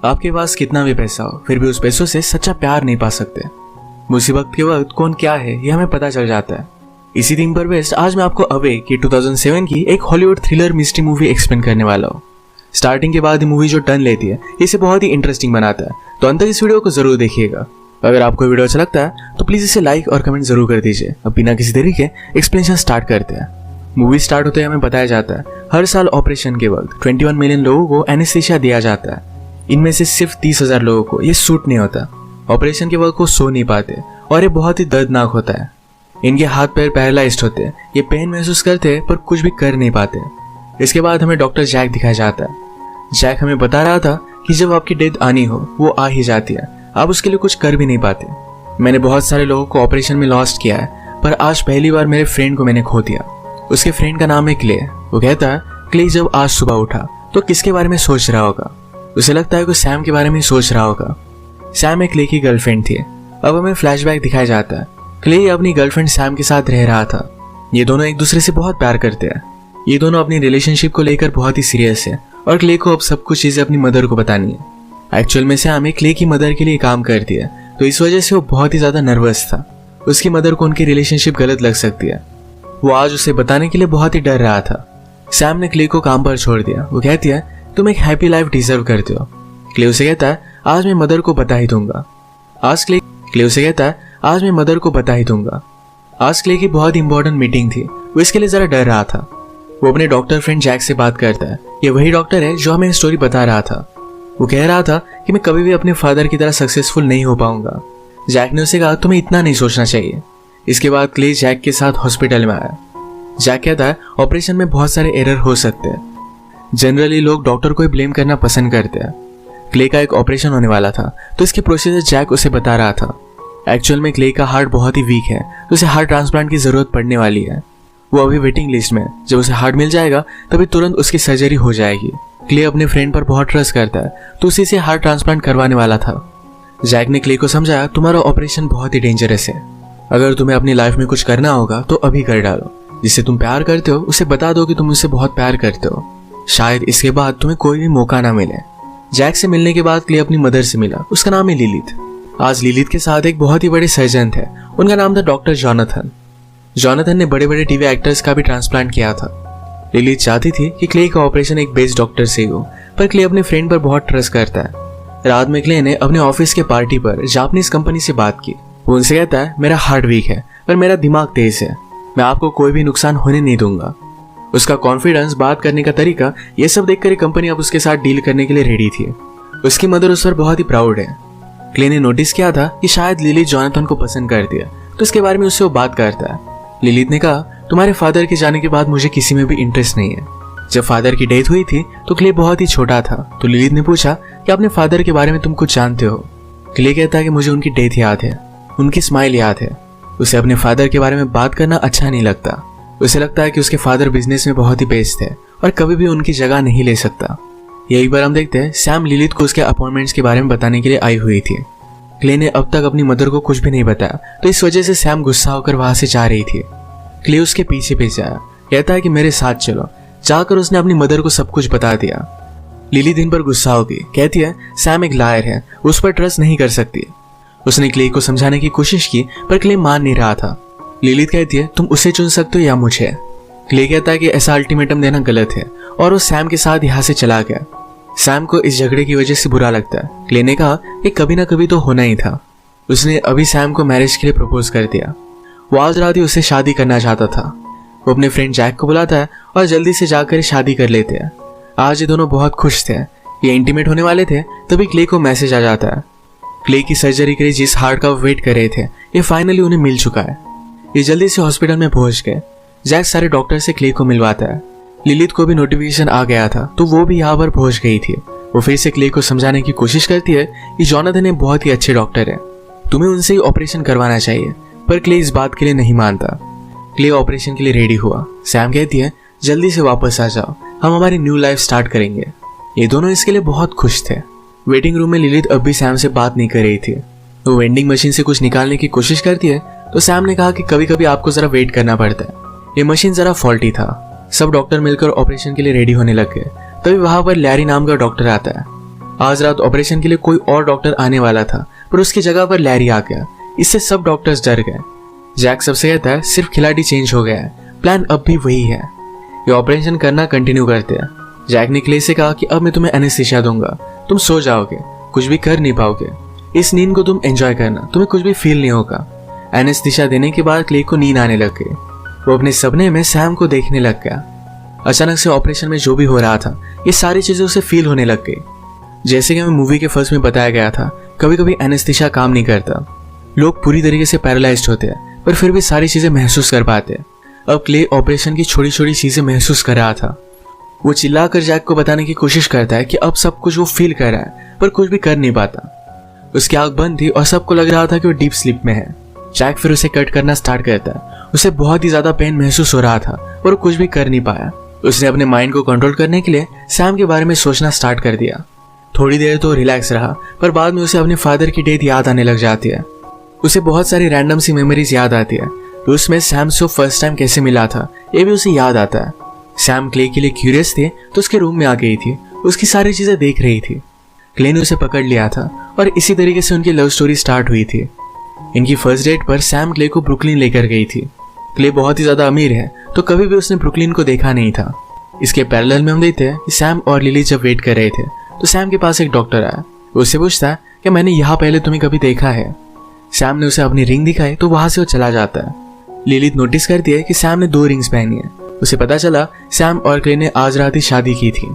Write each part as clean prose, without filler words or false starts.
आपके पास कितना भी पैसा हो, फिर भी उस पैसों से सच्चा प्यार नहीं पा सकते। मुसीबत के वक्त कौन क्या है ये हमें पता चल जाता है। इसी थीम पर बेस्ड आज मैं आपको अवे की 2007 की एक Hollywood thriller mystery movie explain करने वाला हूँ। स्टार्टिंग के बाद ये मूवी जो टर्न लेती है इसे बहुत ही इंटरेस्टिंग बनाता है, तो अंत तक इस वीडियो को जरूर देखिएगा। अगर आपको वीडियो अच्छा लगता है तो प्लीज इसे लाइक और कमेंट जरूर कर दीजिए। अब बिना किसी देरी के एक्सप्लेनेशन स्टार्ट करते हैं। मूवी स्टार्ट होते ही हमें बताया जाता है हर साल ऑपरेशन के वक्त 21 मिलियन लोगों को एनेस्थीसिया दिया जाता है। इनमें से सिर्फ 30,000 लोगों को ये सूट नहीं होता। ऑपरेशन के वक्त वो सो नहीं पाते और ये बहुत ही दर्दनाक होता है। इनके हाथ पैर पैरालाइज्ड होते हैं, ये पेन महसूस करते हैं पर कुछ भी कर नहीं पाते। इसके बाद हमें डॉक्टर जैक दिखाया जाता है। जैक हमें बता रहा था कि जब आपकी डेथ आनी हो वो आ ही जाती है, आप उसके लिए कुछ कर भी नहीं पाते। मैंने बहुत सारे लोगों को ऑपरेशन में लॉस्ट किया है, पर आज पहली बार मेरे फ्रेंड को मैंने खो दिया। उसके फ्रेंड का नाम है क्ले। वो कहता है क्ले जब आज सुबह उठा तो किसके बारे में सोच रहा होगा। उसे लगता है कि सैम के बारे में सोच रहा होगा। सैम एक क्ले की गर्लफ्रेंड थी। अब हमें फ्लैशबैक दिखाया जाता है। क्ले अपनी गर्लफ्रेंड सैम के साथ रह रहा था। ये दोनों एक दूसरे से बहुत प्यार करते हैं। ये दोनों अपनी रिलेशनशिप को लेकर बहुत ही सीरियस है और क्ले को अब सब कुछ चीजें अपनी मदर को बतानी है। एक्चुअल में सैम क्ले की मदर के लिए काम करती है, तो इस वजह से वो बहुत ही ज्यादा नर्वस था। उसकी मदर को उनकी रिलेशनशिप गलत लग सकती है। वो आज उसे बताने के लिए बहुत ही डर रहा था। सैम ने क्ले को काम पर छोड़ दिया। वो कहती है तुम एक हैप्पी लाइफ डिजर्व करते हो। क्ले उसे कहता है आज मैं मदर को बता ही दूंगा। क्ले उसे कहता है आज मैं मदर को बता ही दूंगा। आज क्ले की बहुत इंपॉर्टेंट मीटिंग थी, वो इसके लिए जरा डर रहा था। वो अपने डॉक्टर फ्रेंड जैक से बात करता है। ये वही डॉक्टर है जो हमें स्टोरी बता रहा था। वो कह रहा था कि मैं कभी भी अपने फादर की तरह सक्सेसफुल नहीं हो पाऊंगा। जैक ने उसे कहा तुम्हें इतना नहीं सोचना चाहिए। इसके बाद क्ले जैक के साथ हॉस्पिटल में आया। जैक कहता है ऑपरेशन में बहुत सारे एरर हो सकते हैं। जनरली लोग डॉक्टर को ही ब्लेम करना पसंद करते हैं। क्ले का एक ऑपरेशन होने वाला था, तो इसके प्रोसीजर जैक उसे बता रहा था। एक्चुअल में क्ले का हार्ट बहुत ही वीक है, तो उसे हार्ट ट्रांसप्लांट की जरूरत पड़ने वाली है। वो अभी वेटिंग लिस्ट में। जब उसे हार्ट मिल जाएगा तभी तुरंत उसकी सर्जरी हो जाएगी। क्ले अपने फ्रेंड पर बहुत ट्रस्ट करता है, तो उसी से हार्ट ट्रांसप्लांट करवाने वाला था। जैक ने क्ले को समझाया तुम्हारा ऑपरेशन बहुत ही डेंजरस है। अगर तुम्हें अपनी लाइफ में कुछ करना होगा तो अभी कर डालो। जिससे तुम प्यार करते हो उसे बता दो कि तुम उससे बहुत प्यार करते हो। शायद इसके बाद तुम्हें कोई भी मौका ना मिले। जैक से मिलने के बाद क्ले अपनी मदर से मिला। उसका नाम है लिलिथ। आज लिलिथ के साथ एक बहुत ही बड़े सर्जन थे। उनका नाम था डॉक्टर जॉनथन। जॉनथन ने बड़े बड़े टीवी एक्टर्स का भी ट्रांसप्लांट किया था। लिलिथ चाहती थी कि क्ले का ऑपरेशन एक बेस्ट डॉक्टर से हो, पर क्ले अपने फ्रेंड पर बहुत ट्रस्ट करता है। रात में क्ले ने अपने ऑफिस के पार्टी पर जापानीज कंपनी से बात की। वो उनसे कहता है मेरा हार्ट वीक है पर मेरा दिमाग तेज है, मैं आपको कोई भी नुकसान होने नहीं दूंगा। उसका कॉन्फिडेंस, बात करने का तरीका, ये सब देखकर कंपनी अब उसके साथ डील करने के लिए रेडी थी। उसकी मदर उस पर बहुत ही प्राउड है। क्ले ने नोटिस किया था कि शायद लिलिथ जॉनथन को पसंद करती है, तो इसके बारे में उससे वो बात करता है। लिलिथ ने कहा तुम्हारे फादर के जाने के बाद मुझे किसी में भी इंटरेस्ट नहीं है। जब फादर की डेथ हुई थी तो क्ले बहुत ही छोटा था, तो लिलिथ ने पूछा कि अपने फादर के बारे में तुम कुछ जानते हो। क्ले कहता है कि मुझे उनकी डेथ याद है, उनकी स्माइल याद है। उसे अपने फादर के बारे में बात करना अच्छा नहीं लगता। उसे लगता है कि उसके फादर बिजनेस में बहुत ही बेस्ट थे और कभी भी उनकी जगह नहीं ले सकता। यही बार हम देखते हैं सैम लिलिथ को उसके अपॉइंटमेंट्स के बारे में बताने के लिए आई हुई थी। क्ले ने अब तक अपनी मदर को कुछ भी नहीं बताया, तो इस वजह से सैम गुस्सा होकर वहां से जा रही थी। क्ले उसके पीछे पीछे आया, कहता है कि मेरे साथ चलो। जाकर उसने अपनी मदर को सब कुछ बता दिया। लिलिथ इन पर गुस्सा होगी, कहती है सैम एक लायर है, उस पर ट्रस्ट नहीं कर सकती। उसने क्ले को समझाने की कोशिश की पर क्ले मान नहीं रहा था। लिलिथ कहती है तुम उसे चुन सकते हो या मुझे। क्ले कहता है कि ऐसा अल्टीमेटम देना गलत है और वो सैम के साथ यहाँ से चला गया। सैम को इस झगड़े की वजह से बुरा लगता है। क्ले ने कहा कि कभी ना कभी तो होना ही था। उसने अभी सैम को मैरिज के लिए प्रपोज कर दिया। वो आज रात ही उससे शादी करना चाहता था। वो अपने फ्रेंड जैक को बुलाता है और जल्दी से जाकर शादी कर लेते हैं। आज ये दोनों बहुत खुश थे। ये इंटीमेट होने वाले थे, तभी क्ले को मैसेज आ जाता है। क्ले की सर्जरी के लिए जिस हार्ट का वेट कर रहे थे, ये फाइनली उन्हें मिल चुका है। ये जल्दी से हॉस्पिटल में पहुंच गए। जैक सारे डॉक्टर से क्ले को मिलवाता है। लिलिथ को भी नोटिफिकेशन आ गया था, तो वो भी यहाँ पर पहुंच गई थी। वो फिर से क्ले को समझाने की कोशिश करती है कि जॉनथन एक बहुत ही अच्छे डॉक्टर है, तुम्हें उनसे ही ऑपरेशन करवाना चाहिए। पर क्ले इस बात के लिए नहीं मानता। क्ले ऑपरेशन के लिए रेडी हुआ। सैम कहती है जल्दी से वापस आ जाओ, हम हमारी न्यू लाइफ स्टार्ट करेंगे। ये दोनों इसके लिए बहुत खुश थे। वेटिंग रूम में लिलिथ अब भी सैम से बात नहीं कर रही थी। वो वेंडिंग मशीन से कुछ निकालने की कोशिश करती है, तो सैम ने कहा कि कभी कभी आपको जरा वेट करना पड़ता है। ये मशीन जरा फॉल्टी था। सब डॉक्टर मिलकर ऑपरेशन के लिए रेडी होने लग गए। तभी वहां पर लैरी नाम का डॉक्टर आता है। आज रात ऑपरेशन के लिए कोई और डॉक्टर आने वाला था, पर उसकी जगह पर लैरी आ गया। इससे सब डॉक्टर्स डर गए। जैक सबसे कहता है सिर्फ खिलाड़ी चेंज हो गया है, प्लान अब भी वही है, ये ऑपरेशन करना कंटिन्यू करते हैं। जैक ने क्ले से कहा कि अब मैं तुम्हें एनेस्थीसिया दूंगा, तुम सो जाओगे, कुछ भी कर नहीं पाओगे, इस नींद को तुम एंजॉय करना, तुम्हें कुछ भी फील नहीं होगा। एनेस्थीसिया देने के बाद क्ले को नींद आने लग गई। वो अपने सपने में सैम को देखने लग गया। अचानक से ऑपरेशन में जो भी हो रहा था, ये सारी चीजें उसे फील होने लग गई। जैसे कि हमें मूवी के फर्स्ट में बताया गया था, कभी कभी एनेस्थीसिया काम नहीं करता, लोग पूरी तरीके से पैरालाइज्ड होते हैं पर फिर भी सारी चीजें महसूस कर पाते हैं। अब क्ले ऑपरेशन की छोटी छोटी चीजें महसूस कर रहा था। वो चिल्लाकर जैक को बताने की कोशिश करता है कि अब सब कुछ वो फील कर रहा है, पर कुछ भी कर नहीं पाता। उसकी आंख बंद थी और सबको लग रहा था कि वो डीप स्लीप में है। जैक फिर उसे कट करना स्टार्ट करता है। उसे बहुत ही ज्यादा पेन महसूस हो रहा था और वो कुछ भी कर नहीं पाया। उसने अपने माइंड को कंट्रोल करने के लिए सैम के बारे में सोचना स्टार्ट कर दिया। थोड़ी देर तो रिलैक्स रहा, पर बाद में उसे अपने फादर की डेथ याद आने लग जाती है। उसे बहुत सारी रैंडम सी मेमोरीज याद आती है। तो उसमें सैम से फर्स्ट टाइम कैसे मिला था ये भी उसे याद आता है। सैम क्ले के लिए क्यूरियस थे तो उसके रूम में आ गई थी, उसकी सारी चीजें देख रही थी। क्ले ने उसे पकड़ लिया था और इसी तरीके से उनकी लव स्टोरी स्टार्ट हुई थी। इनकी फर्स्ट डेट पर सैम क्ले को ब्रुकलिन लेकर गई थी। क्ले बहुत ही ज्यादा अमीर है तो कभी भी उसने ब्रुकलिन को देखा नहीं था। इसके पैरेलल में हम देखते हैं कि सैम और लिली जब वेट कर रहे थे तो सैम के पास एक डॉक्टर आया। वो उससे पूछता है कि मैंने यहाँ पहले तुम्हें कभी देखा है। सैम ने उसे अपनी रिंग दिखाई तो वहां से वो चला जाता है। लिलित नोटिस करती है कि सैम ने 2 रिंग्स पहनी है। उसे पता चला सैम और क्ले ने आज रात ही शादी की थी।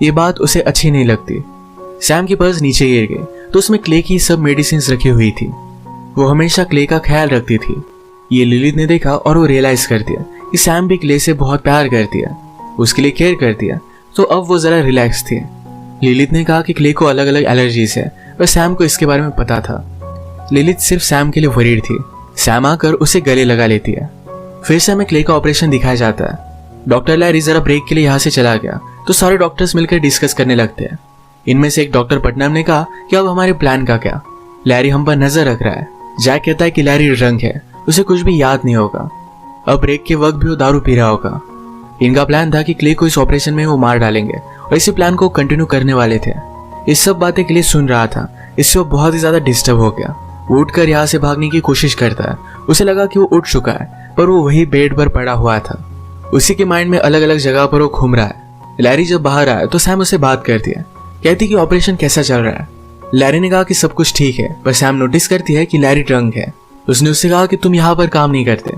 ये बात उसे अच्छी नहीं लगती। सैम की पर्स नीचे गिर गई तो उसमें क्ले की सब मेडिसिन रखी हुई थी। वो हमेशा क्ले का ख्याल रखती थी। ये लिलित ने देखा और वो रियलाइज कर दिया कि सैम भी क्ले से बहुत प्यार करती है, उसके लिए केयर करती है। तो अब वो जरा रिलैक्स थी। लिलित ने कहा कि क्ले को अलग अलग एलर्जीज है और सैम को इसके बारे में पता था। लिलित सिर्फ सैम के लिए वरीड थी। सैम आकर उसे गले लगा लेती है। फिर से हमें क्ले का ऑपरेशन दिखाया जाता है। डॉक्टर लैरी जरा ब्रेक के लिए यहाँ से चला गया तो सारे डॉक्टर्स मिलकर डिस्कस करने लगते हैं। इनमें से एक डॉक्टर पटनाम ने कहा कि अब हमारे प्लान का क्या, लैरी हम पर नजर रख रहा है। जैक कहता है कि लैरी ड्रंक है, उसे कुछ भी याद नहीं होगा। अब ब्रेक के वक्त भी वो दारू पी रहा होगा। इनका प्लान था कि क्ले को इस ऑपरेशन में वो मार डालेंगे और इसी प्लान को कंटिन्यू करने वाले थे। इस सब बातें क्ले सुन रहा था, इससे वो बहुत ही ज्यादा डिस्टर्ब हो गया। वो उठकर यहाँ से भागने की कोशिश करता है। उसे लगा कि वो उठ चुका है पर वो वही बेड पर पड़ा हुआ था। उसी के माइंड में अलग अलग जगह पर वो घूम रहा है। लैरी जब बाहर आया तो सैम उससे बात करती है, कहती कि ऑपरेशन कैसा चल रहा है। लैरी ने कहा कि सब कुछ ठीक है, पर सैम नोटिस करती है कि लैरी ड्रंक है। उसने उससे कहा कि तुम यहाँ पर काम नहीं करते,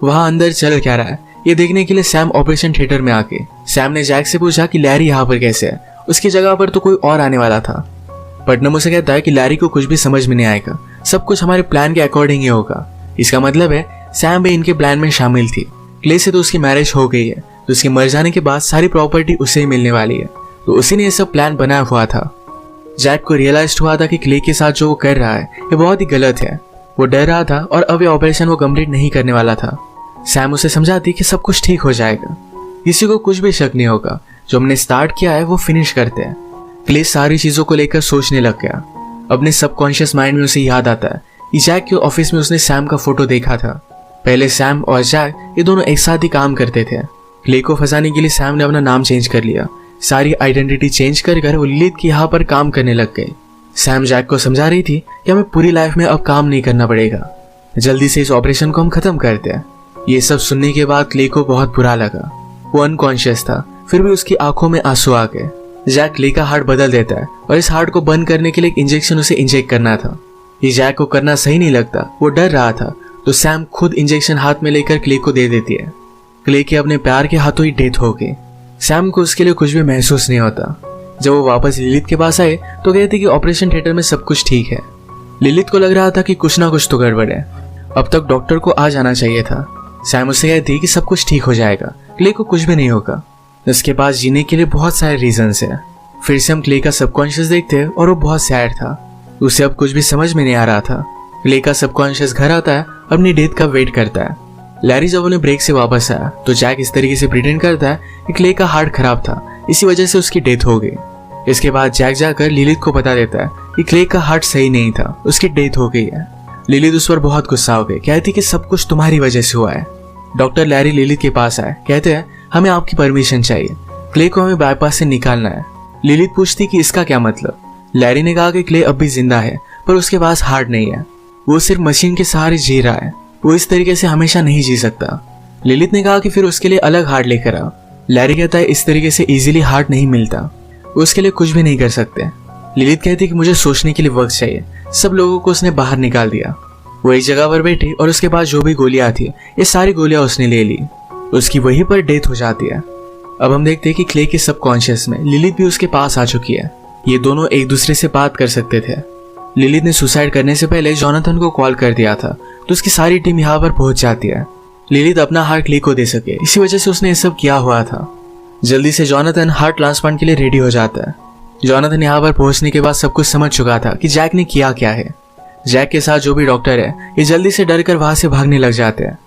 वहां अंदर चल क्या रहा है ये देखने के लिए सैम ऑपरेशन थिएटर में आके सैम ने जैक से पूछा कि लैरी यहाँ पर कैसे है, उसकी जगह पर तो कोई और आने वाला था। पटनम उसे कहता है कि लैरी को कुछ भी समझ में नहीं आएगा, सब कुछ हमारे प्लान के अकॉर्डिंग ही होगा। इसका मतलब है सैम भी इनके प्लान में शामिल थी। क्ले से तो उसकी मैरिज हो गई है, तो उसके मर जाने के बाद सारी प्रॉपर्टी उसे ही मिलने वाली है, तो उसी ने ये सब प्लान बनाया हुआ था। जैक को रियलाइज हुआ था कि क्ले के साथ जो वो कर रहा है ये बहुत ही गलत है। वो डर रहा था और अब ये ऑपरेशन वो कंप्लीट नहीं करने वाला था। सैम उसे समझाती कि सब कुछ ठीक हो जाएगा, किसी को कुछ भी शक नहीं होगा, जो हमने स्टार्ट किया है वो फिनिश करते हैं। क्ले सारी चीजों को लेकर सोचने लग गया। अपने सबकॉन्शियस माइंड में उसे याद आता है कि जैक के ऑफिस में उसने सैम का फोटो देखा था। पहले सैम और जैक ये दोनों एक साथ ही काम करते थे। क्ले को फंसाने के लिए सैम ने अपना नाम चेंज कर लिया, सारी आइडेंटिटी चेंज कर वो लिलित की यहाँ पर काम करने लग गए। सैम जैक को समझा रही थी कि हमें पूरी लाइफ में अब काम नहीं करना पड़ेगा, जल्दी से इस ऑपरेशन को हम खत्म करते हैं। ये सब सुनने के बाद क्ले को बहुत बुरा लगा। वो अनकॉन्शियस था, फिर भी उसकी आंखों में आंसू आ गए। जैक क्ले का हार्ट बदल देता है और इस हार्ट को बंद करने के लिए एक इंजेक्शन उसे इंजेक्ट करना था। ये जैक को करना सही नहीं लगता, वो डर रहा था, तो सैम खुद इंजेक्शन हाथ में लेकर क्ले को दे देती है। क्ले के अपने प्यार के हाथों ही डेथ हो गई। सैम को उसके लिए कुछ भी महसूस नहीं होता। जब वो वापस लिलित के पास आए तो कहती कि ऑपरेशन थिएटर में सब कुछ ठीक है। लिलित को लग रहा था कि कुछ ना कुछ तो गड़बड़ है, अब तक डॉक्टर को आ जाना चाहिए था। सैम उससे कहती कि सब कुछ ठीक हो जाएगा, क्ले को कुछ भी नहीं होगा, उसके पास जीने के लिए बहुत सारे रीजंस है। फिर से हम क्ले का सबकॉन्शियस देखते हैं और वो बहुत सैड था, उसे अब कुछ भी समझ में नहीं आ रहा था। क्ले का सबकॉन्शियस घर आता है, अपनी डेथ का वेट करता है। लैरी जब उन्हें ब्रेक से वापस आया तो जैक इस तरीके से प्रिटेंड करता है कि क्ले का हार्ट खराब था, इसी वजह से उसकी डेथ हो गई। इसके बाद जैक जाकर लिलित को बता देता है कि क्ले का हार्ट सही नहीं था, उसकी डेथ हो गई है। लिलित उस पर बहुत गुस्सा हो गई, कहती कि सब कुछ तुम्हारी वजह से हुआ है। डॉक्टर लैरी लिलित के पास आए, कहते हैं हमें आपकी परमिशन चाहिए, क्ले को हमें बाईपास से निकालना है। लिलित पूछती कि इसका क्या मतलब। लैरी ने कहा कि क्ले अब भी जिंदा है पर उसके पास हार्ट नहीं है, वो सिर्फ मशीन के सहारे जी रहा है, वो इस तरीके से हमेशा नहीं जी सकता। लिलिथ ने कहा कि फिर उसके लिए अलग हार्ट लेकर आ। लैरी कहता है इस तरीके से इजीली हार्ट नहीं मिलता, वो उसके लिए कुछ भी नहीं कर सकते। लिलिथ कहती है कि मुझे सोचने के लिए वक्त चाहिए। सब लोगों को उसने बाहर निकाल दिया। वो एक जगह पर बैठी और उसके पास जो भी गोलियां थी ये सारी गोलियां उसने ले ली। उसकी वहीं पर डेथ हो जाती है। अब हम देखते हैं कि क्ले के सबकॉन्शियस में लिलिथ भी उसके पास आ चुकी है। ये दोनों एक दूसरे से बात कर सकते थे। लिलिथ ने सुसाइड करने से पहले जोनाथन को कॉल कर दिया था, तो उसकी सारी टीम यहाँ पर पहुंच जाती है। लिलिथ अपना हार्ट क्ले को दे सके, इसी वजह से उसने ये सब किया हुआ था। जल्दी से जोनाथन हार्ट ट्रांसप्लांट के लिए रेडी हो जाता है। जोनाथन यहाँ पर पहुंचने के बाद सब कुछ समझ चुका था कि जैक ने किया क्या है। जैक के साथ जो भी डॉक्टर है ये जल्दी से डर कर वहां से भागने लग जाते हैं।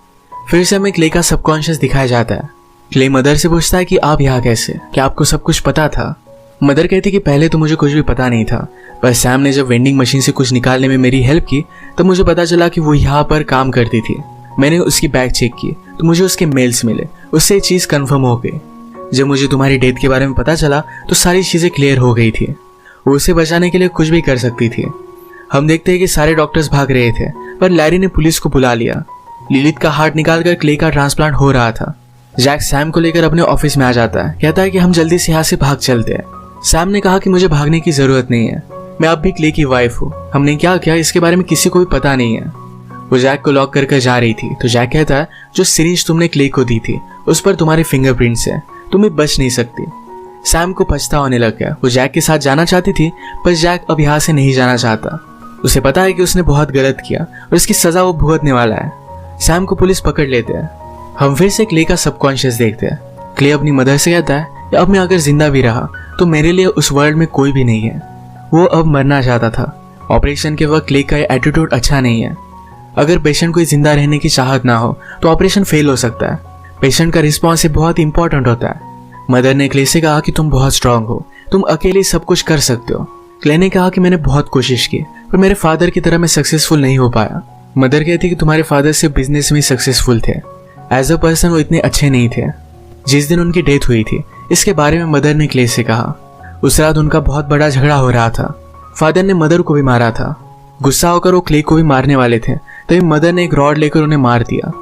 फिर से हमें क्ले का सबकॉन्शियस दिखाया जाता है। क्ले मदर से पूछता है कि आप यहाँ कैसे, क्या आपको सब कुछ पता था? मदर कहती कि पहले तो मुझे कुछ भी पता नहीं था, पर सैम ने जब वेंडिंग मशीन से कुछ निकालने में मेरी हेल्प की तब मुझे पता चला कि वो यहाँ पर काम करती थी। मैंने उसकी बैग चेक की तो मुझे उसके मेल्स मिले, उससे एक चीज कंफर्म हो गई। जब मुझे तुम्हारी डेथ के बारे में पता चला तो सारी चीजें क्लियर हो गई थी। वो उसे बचाने के लिए कुछ भी कर सकती थी। हम देखते हैं कि सारे डॉक्टर्स भाग रहे थे पर लैरी ने पुलिस को बुला लिया। लिलिथ का हार्ट निकालकर क्ले का ट्रांसप्लांट हो रहा था। जैक सैम को लेकर अपने ऑफिस में आ जाता है, कहता है कि हम जल्दी से यहाँ से भाग चलते हैं। सैम ने कहा कि मुझे भागने की जरूरत नहीं है, मैं अब भी क्ले की वाइफ हूँ, हमने क्या किया इसके बारे में किसी को भी पता नहीं है। वो जैक को लॉक कर जा रही थी तो जैक कहता है जो सिरिंज तुमने क्ले को दी थी उस पर तुम्हारे फिंगरप्रिंट्स हैं, तुम बच नहीं सकती। सैम को पछतावा होने लग गया। वो जैक के साथ जाना चाहती थी पर जैक अब यहाँ से नहीं जाना चाहता। उसे पता है कि उसने बहुत गलत किया और इसकी सजा वो भुगतने वाला है। सैम को पुलिस पकड़ लेते हैं। हम फिर से क्ले का सबकॉन्शियस देखते हैं। क्ले अपनी मदर से कहता है कि अब मैं अगर जिंदा भी रहा तो मेरे लिए उस वर्ल्ड में कोई भी नहीं है। वो अब मरना चाहता था। ऑपरेशन के वक्त क्ले का एटीट्यूड अच्छा नहीं है। अगर पेशेंट को जिंदा रहने की चाहत ना हो तो ऑपरेशन फेल हो सकता है। पेशेंट का रिस्पॉन्स बहुत इंपॉर्टेंट होता है। मदर ने क्ले से कहा कि तुम बहुत स्ट्रांग हो, तुम अकेले सब कुछ कर सकते हो। क्ले ने कहा कि मैंने बहुत कोशिश की पर मेरे फादर की तरह मैं सक्सेसफुल नहीं हो पाया। मदर कहती कि तुम्हारे फादर सिर्फ बिजनेस में सक्सेसफुल थे, एज अ पर्सन वो इतने अच्छे नहीं थे। जिस दिन उनकी डेथ हुई थी इसके बारे में मदर ने क्ले से कहा। उस रात उनका बहुत बड़ा झगड़ा हो रहा था। फादर ने मदर को भी मारा था। गुस्सा होकर वो क्ले को भी मारने वाले थे तभी मदर ने एक रॉड लेकर उन्हें मार दिया।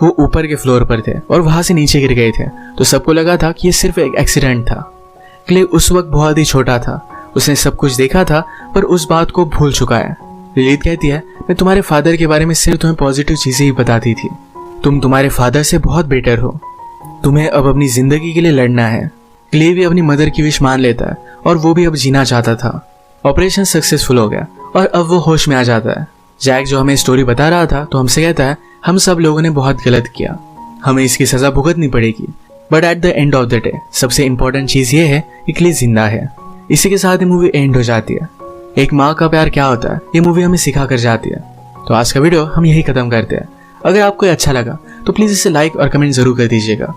वो ऊपर के फ्लोर पर थे और वहां से नीचे गिर गए थे तो सबको लगा था कि ये सिर्फ एक एक्सीडेंट था। क्ले उस वक्त बहुत ही छोटा था, उसने सब कुछ देखा था पर उस बात को भूल चुका है। लिलिथ कहती है मैं तुम्हारे फादर के बारे में सिर्फ तुम्हें पॉजिटिव चीजें ही बताती थी, तुम तुम्हारे फादर से बहुत बेटर हो, तुम्हें अब अपनी जिंदगी के लिए लड़ना है। क्ले भी अपनी मदर की विश मान लेता है और वो भी अब जीना चाहता था। ऑपरेशन सक्सेसफुल हो गया और अब वो होश में आ जाता है। जैक जो हमें स्टोरी बता रहा था तो हमसे कहता है हम सब लोगों ने बहुत गलत किया, हमें इसकी सजा भुगतनी पड़ेगी, but at the end of the day सबसे इंपॉर्टेंट चीज ये है कि क्ले जिंदा है। इसी के साथ ये मूवी एंड हो जाती है। एक माँ का प्यार क्या होता है ये मूवी हमें सिखा कर जाती है। तो आज का वीडियो हम यही खत्म करते हैं। अगर आपको अच्छा लगा तो प्लीज इसे लाइक और कमेंट जरूर कर दीजिएगा।